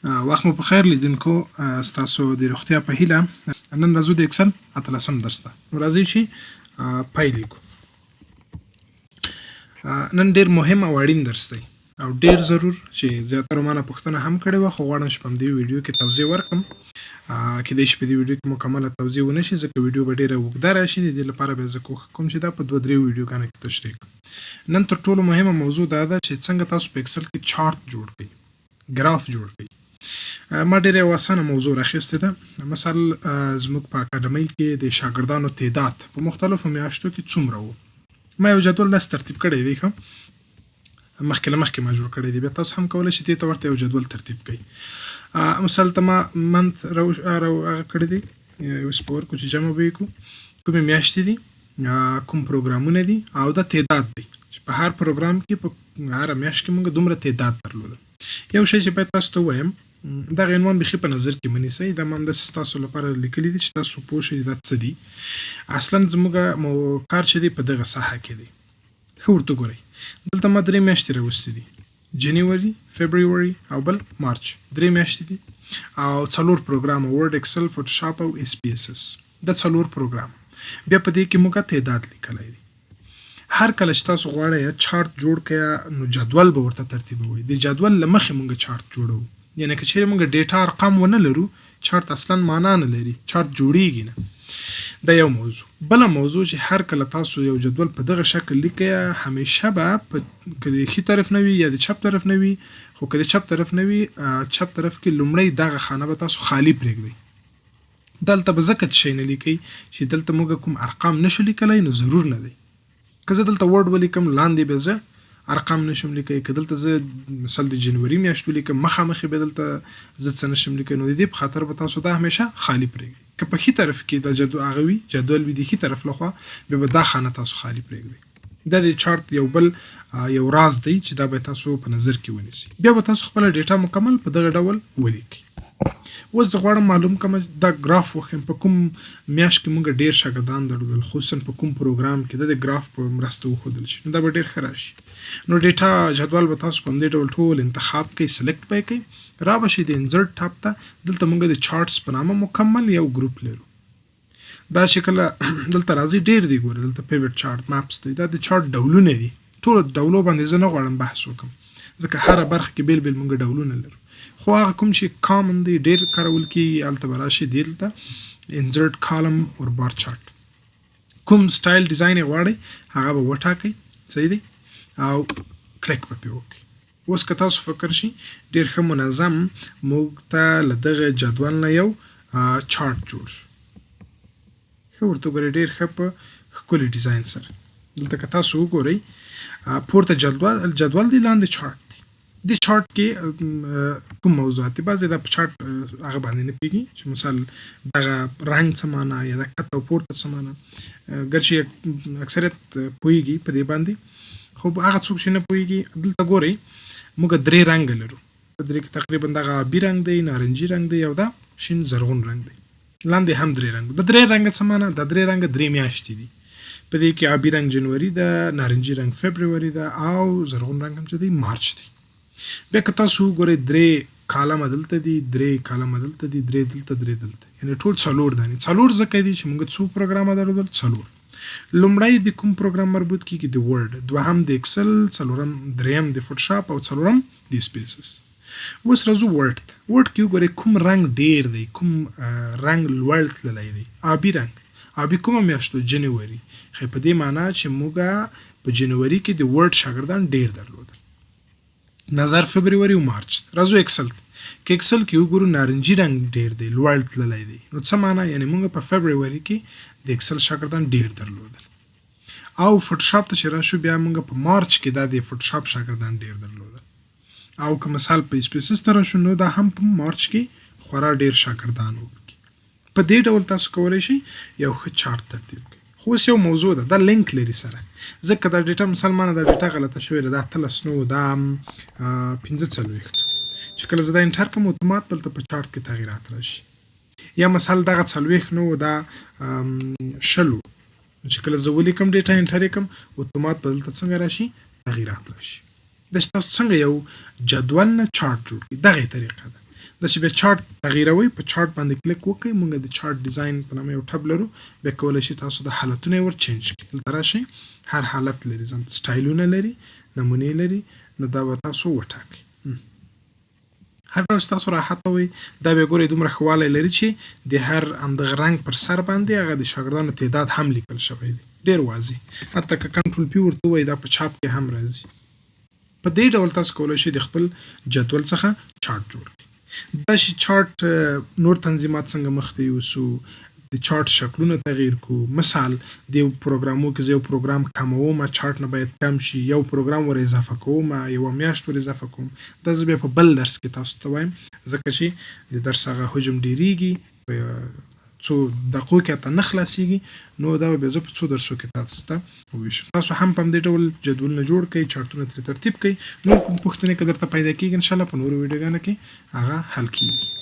وخت مو په خیر لیدونکو ستاسو د روغتیا په هیله نن راځو د اکسل اتلسم درس ته نو راځي چې پیل وکړو. نن ډیر مهم او اړین درس دی او ډیر ضرور چې زیاتره مانه پوښتنه هم کړې وه، خو غواړم چې په دې ویډیو کې توضیح ورکړم. کېدای شي په دې ویډیو کې مکمله توضیح ونه شي ځکه ویډیو به ډیره اوږده راشي. د دې لپاره به زه کوښښ کوم چې دا په 2-3 ویډیوګانو کې تشریح کړم. نن تر ټولو مهمه موضوع دا ده چې څنګه تاسو په اکسل کې چارت جوړ کړئ، ګراف جوړ کړئ. ما ډیره اسانه موضوع راخیستې ده. مثلا زموږ په اکاډمۍ کې د شاګردانو تعداد په مختلفو میاشتو کې څومره وو. ما یو جدول داسې ترتیب کړی دی، مخکې له مخکې ما جوړ کړی دی. بیا تاسو هم کولی شئ دې ته ورته یو جدول ترتیب کړئ. مثلا ته ما منث هغه کړی دی، یو سپور کو چې جمع به یې کړو، کومې میاشتې دي، کوم پروګرامونه دي او دا تعداد دی چې په هر پروګرام کې په هره میاشت کې موږ دومره تعداد درلوده. یو شی چې باید تاسو ته ووایم، دغه عنوان بیخي په نظر کې منیسئ. دا ما همداسې ستاسو لپاره لیکلي دي چې تاسو پوه شئ دا څه دي. اصلا زموږ کار چې دی په دغه ساحه کې دی. ښه ورته ګورئ، دلته ما 3 میاشتې راوستې دي، جنوري، فبروري او بل مارچ. 3 میاشتې دي او 4 پروګرام، ورډ، اکسل، فوټوشاپ او اس پی اس اس. دا 4 پروګرام. بیا په دې کې موږ تعداد لیکلی دی. هر کله چې تاسو غواړئ چارت جوړ کړئ نو جدول به ورته ترتیبوئ. د جدول له مخې موږ چارت جوړو. یعنې که چیرې موږ ډیټا ارقام ونه لرو، چارت اصلا معنا نه لري، چارت جوړیږي نه. دا یو موضوع. بله موضوع چې هر کله تاسو یو جدول په دغه شکل لیکئ، همیشه به که د ښي طرف نه وي یا د چپ طرف نه وي، خو که د چپ طرف نه وي، چپ طرف کې لومړی دغه خانه به تاسو خالی پرېږدئ. دلته به ځکه شی نه لیکئ چې دلته موږ کوم ارقام نشو لیکلی، نو ضرور نه دی. که زه دلته ورډ ولیکم، لاندې به زه ارقام نشم لیکئ. که دلته زه مثلا د جنوري میاشت ولیکم، مخامخې به دلته زه څه نشم لیکئ. نو د دې په خاطر به تاسو دا همیشه خالی پرېږدئ. که په ښي طرف کې د جدول وي د ښي طرف لخوا، بیا به دا خانه تاسو خالی پرېږدئ. دا د چارت یو راز دی چې دا به تاسو په نظر کې ونیسئ. بیا به تاسو خپله ډیټا مکمل په دغه ډول ولیکئ. اوس زه غواړم معلوم کړم دا ګراف وښیم په کوم میاشت کې موږ ډېر شاګردان درلودل، خصوصا په کوم پروګرام کې د ګراف په مرسته وښودل شي. نو دا به ډېر ښه راشي. نو ډیټا جدول به تاسو په همدې ډول ټول انتخاب کوئ، سلیکټ به یې کوئ، را به شئ د انزرټ ټاب ته. دلته موږ د چارټس په نامه مکمل یو ګروپ لرو. دا چې کله دلته راځي ډېر دی، ګوره دلته پیوټ چارټ، ماپس دی. دا د چارټ ډولونه دي. ټولو ډولو باندې زه نه غواړم بحث وکړم ځکه هره برخه کې بیل بیل موږ ډولونه لرو. خو هغه کوم چې کامن دی، ډېر کارول کېږي، هلته به راشئ دلته انزرټ کالم اور بار چارټ. کوم سټایل ډیزاین یې غواړئ هغه به وټاکئ، صحیح دی، او کلیک به پرې وکړئ. اوس که تاسو فکر شي ډېر ښه منظم موږ ته له دغه جدول نه یو چارټ جوړ شو. ښه ورته وګورئ، ډېر ښه په ښکلي ډیزاین سره. دلته که تاسو وګورئ پورته جدول دی، لاندې چارټ دی. دې چارټ کې کوم موضوعات دي؟ بعضې دا په چارټ هغه باندې نه پوهېږي چې مثلا دغه رنګ څه معنا یا د کته او پورته څه معنا. ګرچې اکثریت پوهېږي په دې باندې، خو هغه څوک چې نه پوهېږي، دلته ګورئ موږ 3 رنګه لرو. په 3 کې تقریبا دغه آبي رنګ دی، نارنجي رنګ دی او دا شین زرغون رنګ دی. لاندې هم 3 رنګ. د 3 رنګه څه معنا؟ د 3 رنګه 3 میاشتې دي. په دې کې آبي رنګ جنوري ده، نارنجي رنګ فبروري ده او زرغون رنګ هم چې دی مارچ دی. بیا که تاسو وګورئ 3 کالمه دلته دي، 3 کالمه دلته دي، 3 دلته، 3 دلته، یعنې ټول 4 دانې. 4 ځکه دي چې موږ څو پروګرامه درلودل؟ 4. لومړی د کوم پروګرام مربوط کېږي؟ د ورډ، دوهم د اکسل، دریم د فوټوشاپ او څلورم د سپیسس. اوس راځو ورډ ته. ورډ کې وګورئ کوم رنګ ډېر دی، کوم رنګ لوړ تللی دی؟ آبي رنګ. آبي کومه میاشتو؟ جنوري. خو په دې معنا چې موږ په جنوري کې د ورډ شاګردان ډېر درلودل. نظر فبروري او مارچ. راځو اکسل ته. که اکسل کې وګورو نارنجي رنګ ډېر دی، لوړ تللی دی. نو څه معنا؟ یعنې موږ په فبروري کې د اکسل شاګردان ډېر درلودل. او فوټوشاپ ته چې راشو، بیا موږ په مارچ کې دا د فوټوشاپ شاګردان ډېر درلودل. او که مثال په سپیسس ته راشو، نو دا هم په مارچ کې خورا ډېر شاګردان وکړي. په دې ډول تاسو کولی شئ یو ښه چارت ترتیب کړئ. خو اوس یو موضوع ده، دا لینک لري سره. ځکه دا ډیټا مسلمانه دا ډیټا غلطه شوې ده، دا 13 دا 45 چې کله زه دا انټر کوم اتومات بلته په چارت کې تغیرات راشي. یا مثلا دغه 40 دا 20 چې کله زه ولیکم ډیټا انټر یې کړم اتومات به دلته څنګه راشي؟ تغیرات راشي. د تاسو څنګه یو جدول نه چارت جوړ کړئ، دغه طریقه ده. د چې به چارت تغیروي په چارت باندې کلیک وکړئ موږ د چارت ډیزاین په نامه یو ټب لرو بیا کولی شئ تاسو د حالتونه ور چینج کړئ دلته راشئ هر حالت لري ځان سټایلونه لري نمونې لري نو دا به تاسو وټاکئ هر ډول چې تاسو راحته وي دا بیا ګورئ دومره ښه والی لري چې د هر همدغه رنګ پر سر باندې هغه د شاګردانو تعداد هم لیکل شوی دی ډېر واضح حتی که کنټرول پی ورته ووایي دا په چاپ کې هم راځي په دې ډول تاسو کولی شئ د خپل جدول څخه چارت جوړ کړئ دا چې چارت نور تنظیمات څنګه مخته یوسو د چارت شکلونه تغییر کو مثال د یو پروګرامو کې یو پروګرام کموم چارت نه باید کم شي یو پروګرام ور اضافه کوم یو میاشت ور اضافه کوم دا زه به په بل درس کې تاسو ته وایم ځکه چې د درس هغه حجم ډیریږي څو دقیقو کې ته نه خلاصیږي نو دا به زه په څو درسو کې تاسو ته وویشم تاسو هم په دې ډول جدولونه جوړ کړئ چارتونه ترتیب کړئ نو کوم پوښتنې که درته پیدا کېږي ان شاء الله په نورو ویډیوګانو کې هغه حل کېږي